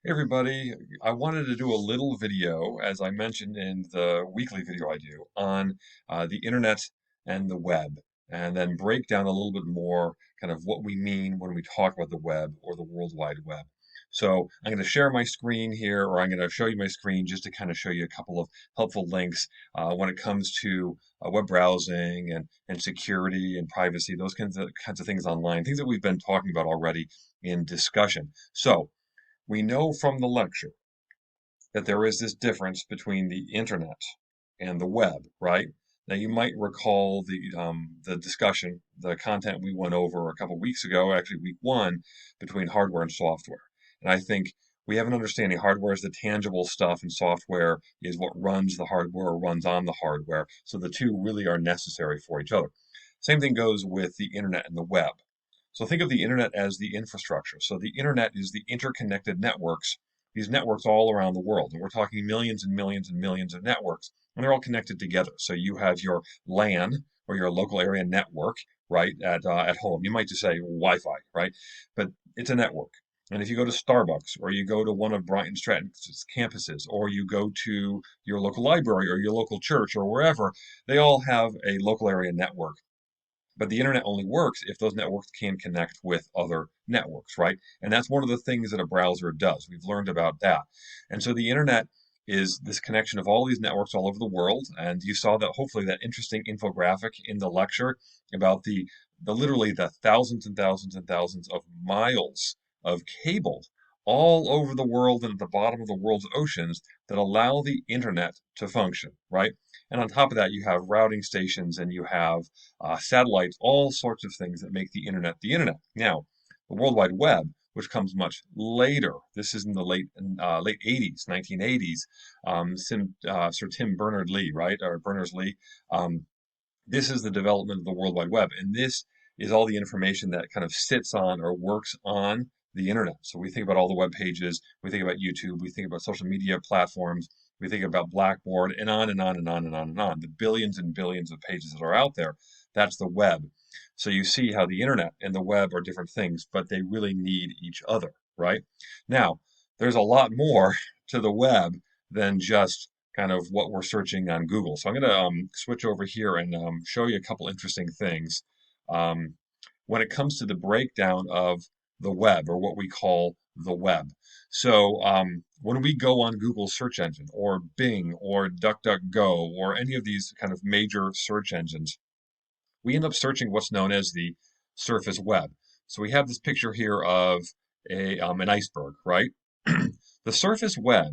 Hey everybody, I wanted to do a little video, as I mentioned in the weekly video I do, on the internet and the web, and then break down a little bit more kind of what we mean when we talk about the web or the World Wide Web. So I'm going to share my screen here, or I'm going to show you my screen just to kind of show you a couple of helpful links when it comes to web browsing and security and privacy, those kinds of things online, things that we've been talking about already in discussion. So we know from the lecture that there is this difference between the internet and the web, right? Now you might recall the discussion, the content we went over a couple weeks ago, actually week one, between hardware and software. And I think we have an understanding hardware is the tangible stuff and software is what runs the hardware or runs on the hardware. So the two really are necessary for each other. Same thing goes with the internet and the web. So think of the internet as the infrastructure. So the internet is the interconnected networks, these networks all around the world. And we're talking millions and millions and millions of networks, and they're all connected together. So you have your LAN or your local area network, right, at home. You might just say Wi-Fi, right? But it's a network. And if you go to Starbucks or you go to one of Bryant Stratton's campuses or you go to your local library or your local church or wherever, they all have a local area network. But the internet only works if those networks can connect with other networks, right? And that's one of the things that a browser does. We've learned about that. And so the internet is this connection of all these networks all over the world. And you saw that hopefully that interesting infographic in the lecture about the literally the thousands and thousands and thousands of miles of cable all over the world and at the bottom of the world's oceans that allow the internet to function, right? And on top of that, you have routing stations and you have satellites, all sorts of things that make the internet the internet. Now, the World Wide Web, which comes much later, this is in the late 80s, 1980s, Sir Tim Berners-Lee, right, or Berners-Lee. This is the development of the World Wide Web, and this is all the information that kind of sits on or works on the internet. So we think about all the web pages, we think about YouTube, we think about social media platforms, we think about Blackboard, and on and on and on and on and on. The billions and billions of pages that are out there, that's the web. So you see how the internet and the web are different things, but they really need each other, right? Now, there's a lot more to the web than just kind of what we're searching on Google. So I'm going to switch over here and show you a couple interesting things um, when it comes to the breakdown of the web or what we call the web. So when we go on Google search engine or Bing or DuckDuckGo or any of these kind of major search engines, we end up searching what's known as the surface web. So we have this picture here of an iceberg, right? The surface web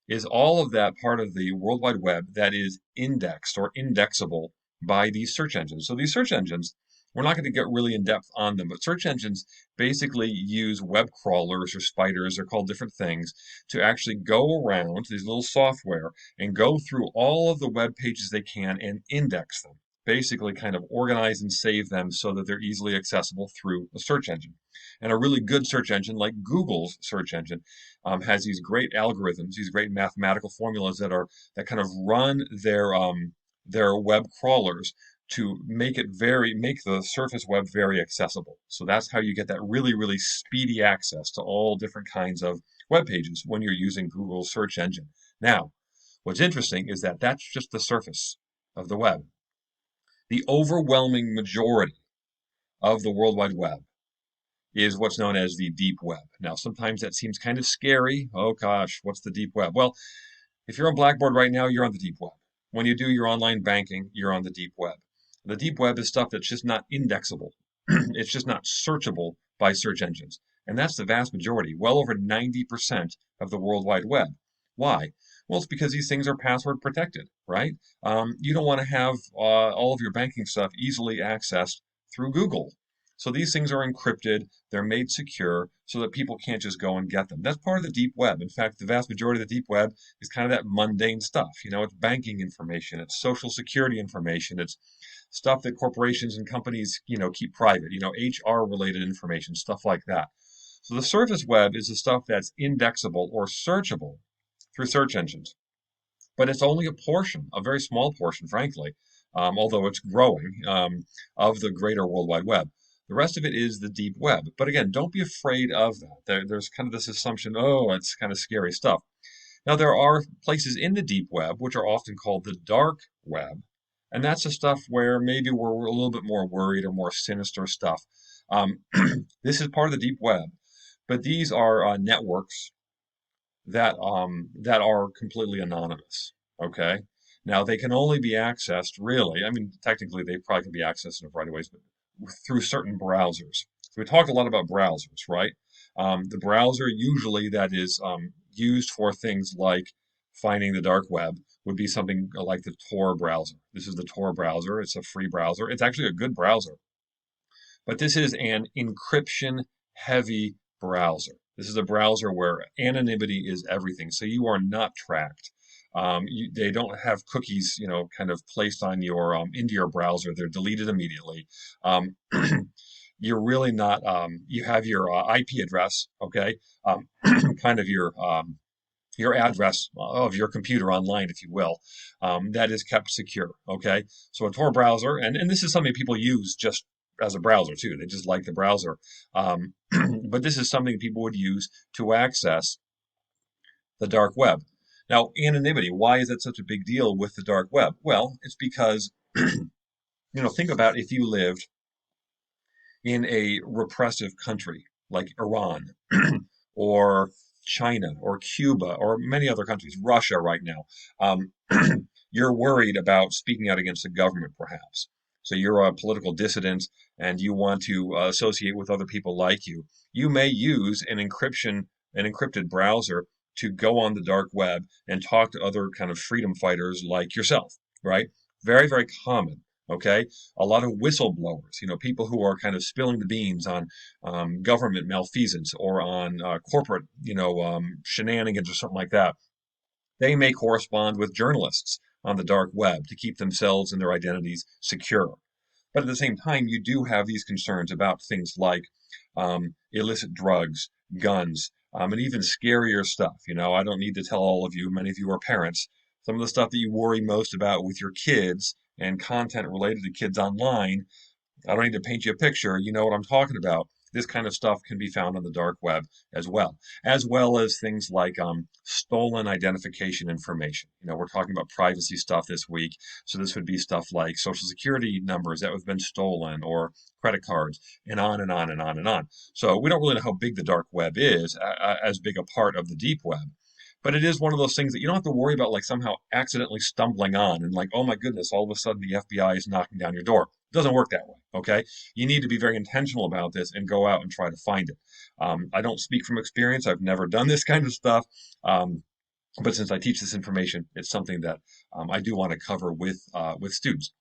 is all of that part of the World Wide Web that is indexed or indexable by these search engines. So these search engines, we're not going to get really in depth on them, but search engines basically use web crawlers or spiders, they're called different things, to actually go around these little software and go through all of the web pages they can and index them. Basically, kind of organize and save them so that they're easily accessible through a search engine. And a really good search engine, like Google's search engine, has these great algorithms, these great mathematical formulas that kind of run their web crawlers to make the surface web very accessible. So that's how you get that really, really speedy access to all different kinds of web pages when you're using Google's search engine. Now, what's interesting is that that's just the surface of the web. The overwhelming majority of the World Wide Web is what's known as the deep web. Now, sometimes that seems kind of scary. Oh gosh, what's the deep web? Well, if you're on Blackboard right now, you're on the deep web. When you do your online banking, you're on the deep web. The deep web is stuff that's just not indexable. It's just not searchable by search engines. And that's the vast majority, well over 90% of the World Wide Web. Why? Well, it's because these things are password protected, right? You don't want to have all of your banking stuff easily accessed through Google. So these things are encrypted, they're made secure so that people can't just go and get them. That's part of the deep web. In fact, the vast majority of the deep web is kind of that mundane stuff. You know, it's banking information, it's social security information, it's stuff that corporations and companies, keep private, HR related information, stuff like that. So the surface web is the stuff that's indexable or searchable through search engines. But it's only a portion, a very small portion, frankly, although it's growing, of the greater World Wide Web. The rest of it is the deep web. But again, don't be afraid of that. There's kind of this assumption, oh, it's kind of scary stuff. Now, there are places in the deep web which are often called the dark web, and that's the stuff where maybe we're a little bit more worried or more sinister stuff. Um, this is part of the deep web, but these are networks that are completely anonymous. Okay. Now they can only be accessed really. I mean, technically they probably can be accessed in a variety of ways, but through certain browsers. So we talked a lot about browsers, right? The browser usually that is used for things like finding the dark web would be something like the Tor browser. This is the Tor browser. It's a free browser. It's actually a good browser. But this is an encryption heavy browser. This is a browser where anonymity is everything. So you are not tracked. They don't have cookies, kind of placed on your into your browser. They're deleted immediately. Um, you're really not. You have your IP address, okay, kind of your address of your computer online, if you will, that is kept secure. Okay, so a Tor browser, and this is something people use just as a browser too. They just like the browser, but this is something people would use to access the dark web. Now, anonymity. Why is that such a big deal with the dark web? Well, it's because think about if you lived in a repressive country like Iran or China or Cuba or many other countries, Russia right now, you're worried about speaking out against the government, perhaps. So you're a political dissident and you want to associate with other people like you. You may use an encrypted browser to go on the dark web and talk to other kind of freedom fighters like yourself, right? Very, very common. Okay, a lot of whistleblowers, people who are kind of spilling the beans on government malfeasance or on corporate, shenanigans or something like that. They may correspond with journalists on the dark web to keep themselves and their identities secure. But at the same time, you do have these concerns about things like illicit drugs, guns, and even scarier stuff. I don't need to tell all of you, many of you are parents, some of the stuff that you worry most about with your kids and content related to kids online. I don't need to paint you a picture. You know what I'm talking about. This kind of stuff can be found on the dark web as well as things like stolen identification information. We're talking about privacy stuff this week, so this would be stuff like social security numbers that have been stolen or credit cards, and on and on and on and on. So we don't really know how big the dark web is, as big a part of the deep web. But it is one of those things that you don't have to worry about like somehow accidentally stumbling on and like, oh my goodness, all of a sudden the FBI is knocking down your door. It doesn't work that way, okay? You need to be very intentional about this and go out and try to find it. I don't speak from experience. I've never done this kind of stuff. But since I teach this information, it's something that I do want to cover with students.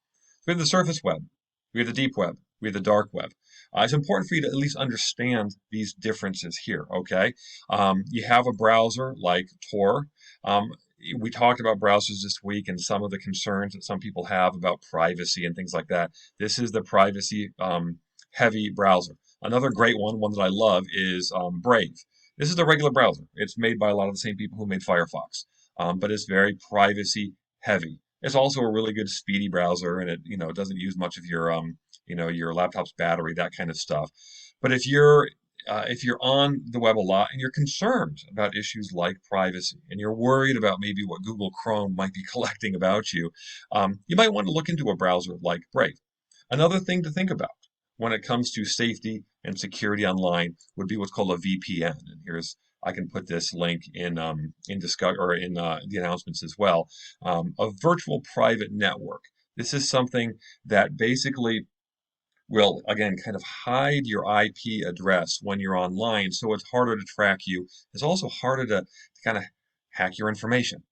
We have the surface web, we have the deep web, we have the dark web. It's important for you to at least understand these differences here, okay? You have a browser like Tor. We talked about browsers this week and some of the concerns that some people have about privacy and things like that. This is the privacy heavy browser. Another great one that I love, is Brave. This is the regular browser. It's made by a lot of the same people who made Firefox, but it's very privacy heavy. It's also a really good speedy browser, and it doesn't use much of your laptop's battery, that kind of stuff. But if you're on the web a lot and you're concerned about issues like privacy and you're worried about maybe what Google Chrome might be collecting about you, you might want to look into a browser like Brave. Another thing to think about when it comes to safety and security online would be what's called a VPN. And I can put this link in discuss or in the announcements as well. A virtual private network. This is something that basically will again kind of hide your IP address when you're online, so it's harder to track you. It's also harder to kind of hack your information.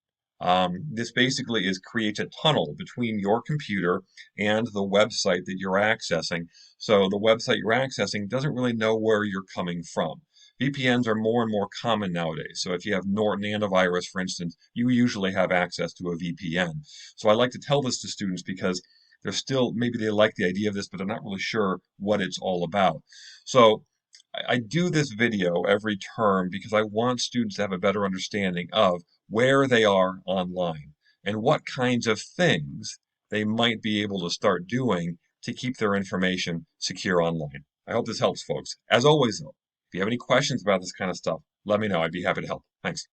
This basically creates a tunnel between your computer and the website that you're accessing. So the website you're accessing doesn't really know where you're coming from. VPNs are more and more common nowadays. So if you have Norton Antivirus, for instance, you usually have access to a VPN. So I like to tell this to students because they're still, maybe they like the idea of this, but they're not really sure what it's all about. So I do this video every term because I want students to have a better understanding of where they are online and what kinds of things they might be able to start doing to keep their information secure online. I hope this helps, folks. As always, though, if you have any questions about this kind of stuff, let me know. I'd be happy to help. Thanks.